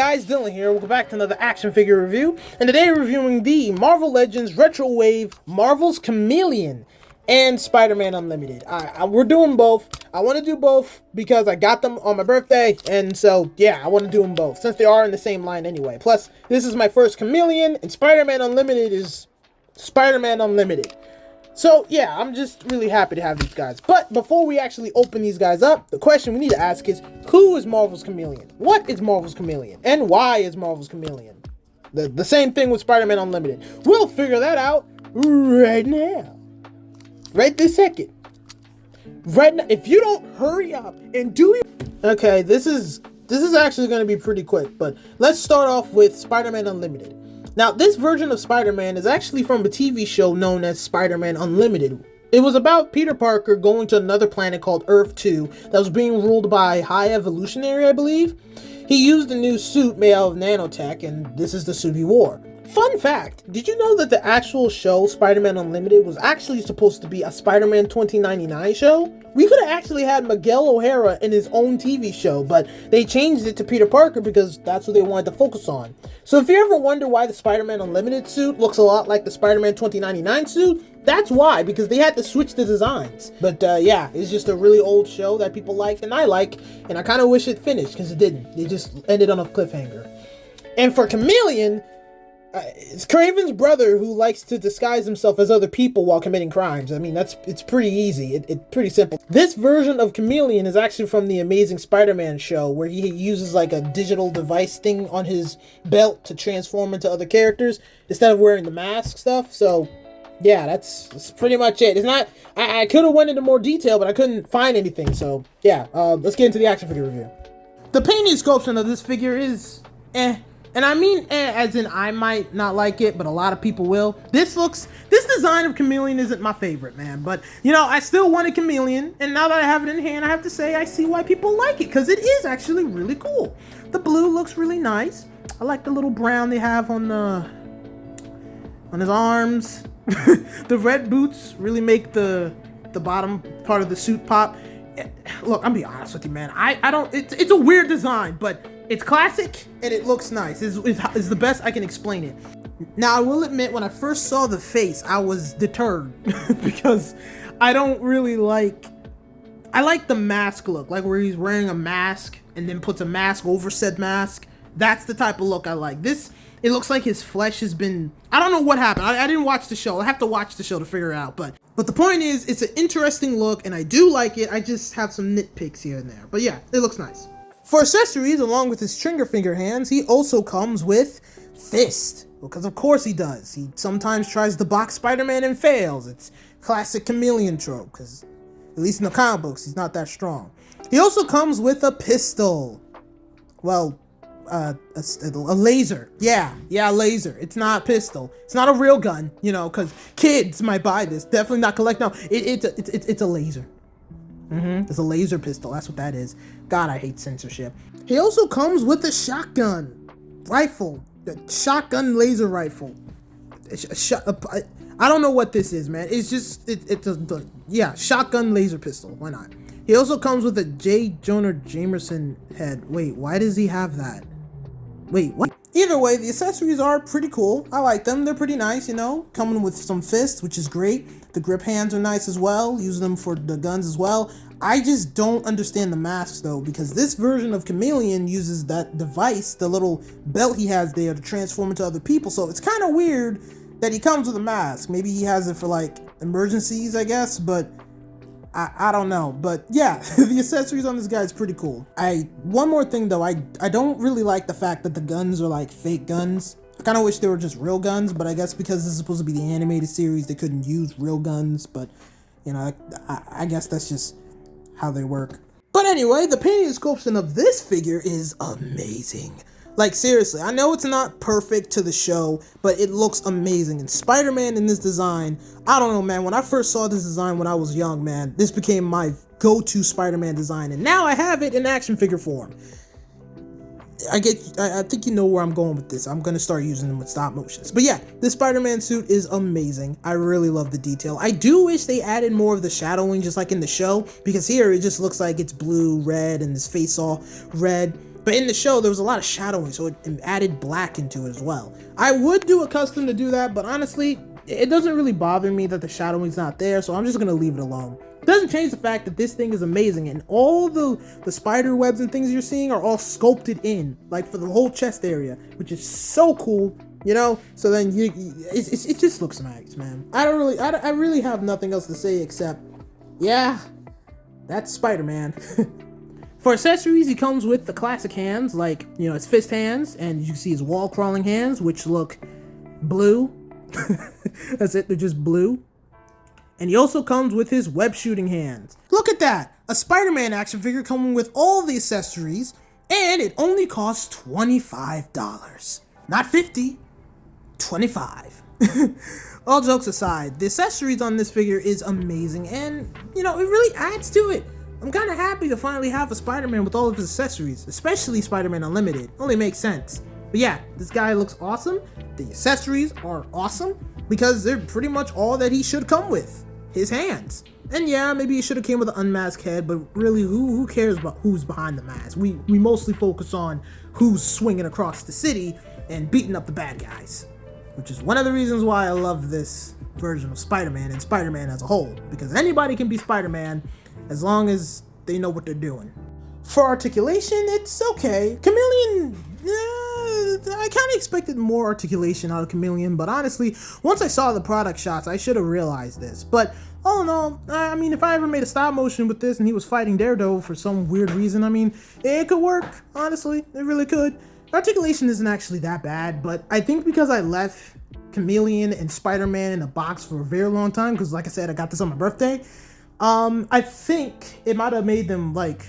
guys, Dylan here. Welcome back to another action figure review. And today we're reviewing the Marvel Legends Retro Wave Marvel's Chameleon and Spider-Man Unlimited. We're doing both. I want to do both because I got them on my birthday. And so, yeah, I want to do them both since they are in the same line anyway. Plus, this is my first Chameleon and Spider-Man Unlimited is Spider-Man Unlimited. So, yeah, I'm just really happy to have these guys. But before we actually open these guys up, the question we need to ask is, who is Marvel's Chameleon? What is Marvel's Chameleon? And why is Marvel's Chameleon? The same thing with Spider-Man Unlimited. We'll figure that out right now. Right this second. Right now. If you don't hurry up and do it. Okay, this is actually going to be pretty quick. But let's start off with Spider-Man Unlimited. Now, this version of Spider-Man is actually from a TV show known as Spider-Man Unlimited. It was about Peter Parker going to another planet called Earth 2 that was being ruled by High Evolutionary, I believe. He used a new suit made out of nanotech, and this is the suit he wore. Fun fact, did you know that the actual show, Spider-Man Unlimited, was actually supposed to be a Spider-Man 2099 show? We could have actually had Miguel O'Hara in his own TV show, but they changed it to Peter Parker because that's what they wanted to focus on. So if you ever wonder why the Spider-Man Unlimited suit looks a lot like the Spider-Man 2099 suit, that's why, because they had to switch the designs. But yeah, it's just a really old show that people like and I like, and I kind of wish it finished because it didn't. It just ended on a cliffhanger. And for Chameleon, it's Craven's brother who likes to disguise himself as other people while committing crimes. I mean, it's pretty easy. It's pretty simple. This version of Chameleon is actually from the Amazing Spider-Man show, where he uses like a digital device thing on his belt to transform into other characters instead of wearing the mask stuff. So yeah, that's pretty much it. It's not. I could have went into more detail, but I couldn't find anything. So yeah, let's get into the action figure review. The painting sculpture of this figure is And I mean, as in I might not like it, but a lot of people will. This design of Chameleon isn't my favorite, man. But, you know, I still want a Chameleon. And now that I have it in hand, I have to say I see why people like it. Because it is actually really cool. The blue looks really nice. I like the little brown they have on his arms. The red boots really make the bottom part of the suit pop. Look, I'm be honest with you, man. I don't, it's a weird design, but it's classic and it looks nice. It's the best I can explain it. Now, I will admit, when I first saw the face, I was deterred because I don't really I like the mask look, like where he's wearing a mask and then puts a mask over said mask. That's the type of look I like. This, it looks like his flesh has been, I don't know what happened. I didn't watch the show. I have to watch the show to figure it out. But the point is, it's an interesting look and I do like it. I just have some nitpicks here and there. But yeah, it looks nice. For accessories, along with his trigger finger hands, he also comes with fist. Because of course he does. He sometimes tries to box Spider-Man and fails. It's classic Chameleon trope, because at least in the comic books, he's not that strong. He also comes with a pistol. Well, a laser. Yeah, laser. It's not a pistol. It's not a real gun, you know, because kids might buy this. Definitely not collect. No, it's a laser. It's a laser pistol. That's what that is. God, I hate censorship. He also comes with a shotgun rifle. A shotgun laser rifle. I don't know what this is, man. It's just, yeah, shotgun laser pistol. Why not? He also comes with a J. Jonah Jameson head. Wait, why does he have that? Wait, what? Either way, the accessories are pretty cool. I like them. They're pretty nice, you know. Coming with some fists, which is great. The grip hands are nice as well. Using them for the guns as well. I just don't understand the masks, though, because this version of Chameleon uses that device, the little belt he has there, to transform into other people. So it's kind of weird that he comes with a mask. Maybe he has it for, like, emergencies, I guess, but I don't know. But yeah, the accessories on this guy is pretty cool. One more thing though, I don't really like the fact that the guns are like fake guns. I kind of wish they were just real guns, but I guess because this is supposed to be the animated series, they couldn't use real guns. But you know, I guess that's just how they work. But anyway, the painting and sculpting of this figure is amazing. Like, seriously, I know it's not perfect to the show, but it looks amazing. And Spider-Man in this design, I don't know, man. When I first saw this design when I was young, man, this became my go-to Spider-Man design. And now I have it in action figure form. I think you know where I'm going with this. I'm going to start using them with stop motions. But yeah, this Spider-Man suit is amazing. I really love the detail. I do wish they added more of the shadowing, just like in the show, because here it just looks like it's blue, red, and his face all red. But in the show, there was a lot of shadowing, so it added black into it as well. I would do a custom to do that, but honestly, it doesn't really bother me that the shadowing's not there, so I'm just gonna leave it alone. It doesn't change the fact that this thing is amazing, and all the spider webs and things you're seeing are all sculpted in, like for the whole chest area, which is so cool, you know? So then it just looks nice, man. I really have nothing else to say except, yeah, that's Spider-Man. For accessories, he comes with the classic hands, like, you know, his fist hands, and you can see his wall crawling hands, which look blue. That's it, they're just blue. And he also comes with his web shooting hands. Look at that! A Spider-Man action figure coming with all the accessories, and it only costs $25. Not $50, $25. All jokes aside, the accessories on this figure is amazing, and, you know, it really adds to it. I'm kind of happy to finally have a Spider-Man with all of his accessories, especially Spider-Man Unlimited. Only makes sense. But yeah, this guy looks awesome. The accessories are awesome because they're pretty much all that he should come with. His hands. And yeah, maybe he should have came with an unmasked head, but really, who cares about who's behind the mask? We mostly focus on who's swinging across the city and beating up the bad guys, which is one of the reasons why I love this version of Spider-Man and Spider-Man as a whole, because anybody can be Spider-Man as long as they know what they're doing. For articulation, it's okay. Chameleon, I kind of expected more articulation out of Chameleon, but honestly, once I saw the product shots, I should have realized this. But all in all, I mean, if I ever made a stop motion with this and he was fighting Daredevil for some weird reason, I mean, it could work, honestly, it really could. Articulation isn't actually that bad, but I think because I left Chameleon and Spider-Man in a box for a very long time, because like I said, I got this on my birthday, I think it might have made them like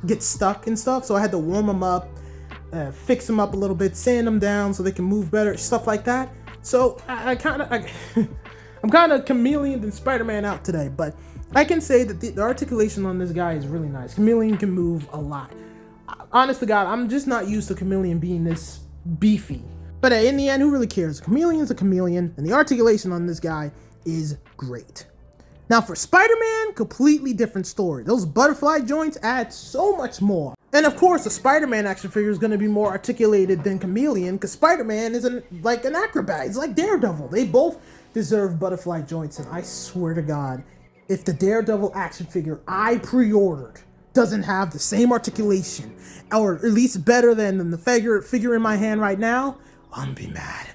get stuck and stuff, so I had to warm them up, fix them up a little bit, sand them down so they can move better, stuff like that. So I'm kind of Chameleon and Spider-Man out today, but I can say that the articulation on this guy is really nice. Chameleon can move a lot. Honest to God, I'm just not used to Chameleon being this beefy. But in the end, who really cares? Chameleon's a chameleon, and the articulation on this guy is great. Now for Spider-Man, completely different story. Those butterfly joints add so much more. And of course, the Spider-Man action figure is going to be more articulated than Chameleon, because Spider-Man is like an acrobat. It's like Daredevil. They both deserve butterfly joints, and I swear to God, if the Daredevil action figure I pre-ordered doesn't have the same articulation, or at least better than the figure in my hand right now, I'm gonna be mad,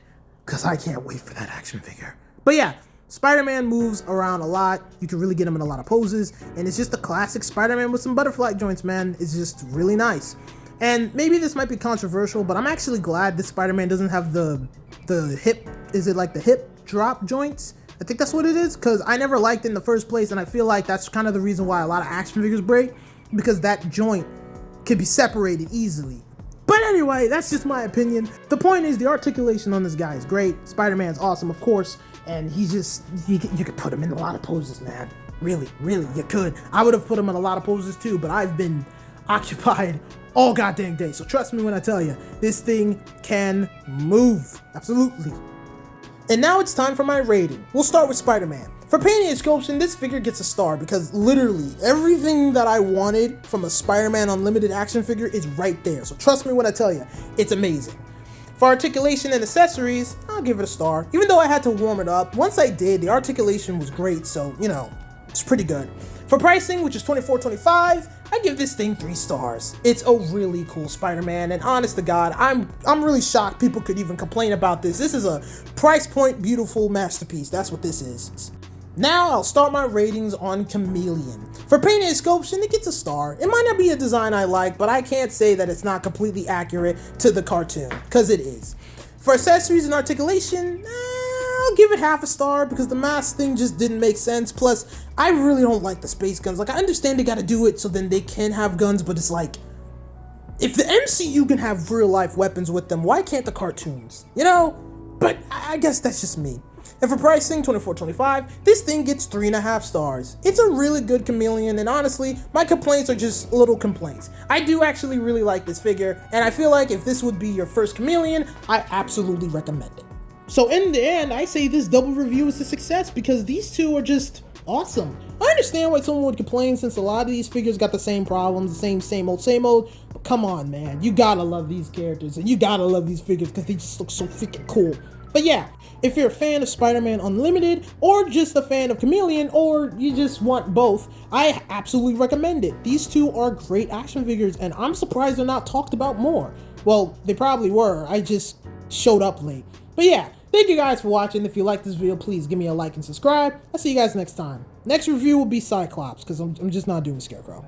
because I can't wait for that action figure. But yeah, Spider-Man moves around a lot. You can really get him in a lot of poses, and it's just a classic Spider-Man with some butterfly joints, man. It's just really nice. And maybe this might be controversial, but I'm actually glad this Spider-Man doesn't have the hip, is it like the hip drop joints? I think that's what it is, because I never liked it in the first place, and I feel like that's kind of the reason why a lot of action figures break, because that joint can be separated easily. But anyway, that's just my opinion. The point is, the articulation on this guy is great. Spider-Man's awesome, of course, and he's just, you could put him in a lot of poses, man. Really, you could. I would have put him in a lot of poses too, but I've been occupied all goddamn day. So trust me when I tell you, this thing can move. Absolutely. And now it's time for my rating. We'll start with Spider-Man. For painting and sculpting, this figure gets a star because literally everything that I wanted from a Spider-Man Unlimited action figure is right there. So trust me when I tell you, it's amazing. For articulation and accessories, I'll give it a star. Even though I had to warm it up, once I did, the articulation was great, so, you know, it's pretty good. For pricing, which is $24.25, I give this thing 3 stars. It's a really cool Spider-Man, and honest to God, I'm really shocked people could even complain about this. This is a price point beautiful masterpiece. That's what this is. Now I'll start my ratings on Chameleon. For painting and sculpting, it gets a star. It might not be a design I like, but I can't say that it's not completely accurate to the cartoon, because it is. For accessories and articulation, I'll give it half a star because the mask thing just didn't make sense. Plus, I really don't like the space guns. Like, I understand they gotta do it so then they can have guns, but it's like, if the MCU can have real life weapons with them, why can't the cartoons? You know? But I guess that's just me. And for pricing, $24.25, this thing gets 3.5 stars. It's a really good Chameleon, and honestly, my complaints are just little complaints. I do actually really like this figure, and I feel like if this would be your first Chameleon, I absolutely recommend it. So in the end, I say this double review is a success because these two are just awesome. I understand why someone would complain since a lot of these figures got the same problems, the same old, but come on, man. You gotta love these characters, and you gotta love these figures because they just look so freaking cool. But yeah, if you're a fan of Spider-Man Unlimited, or just a fan of Chameleon, or you just want both, I absolutely recommend it. These two are great action figures, and I'm surprised they're not talked about more. Well, they probably were. I just showed up late. But yeah, thank you guys for watching. If you like this video, please give me a like and subscribe. I'll see you guys next time. Next review will be Cyclops, because I'm just not doing Scarecrow.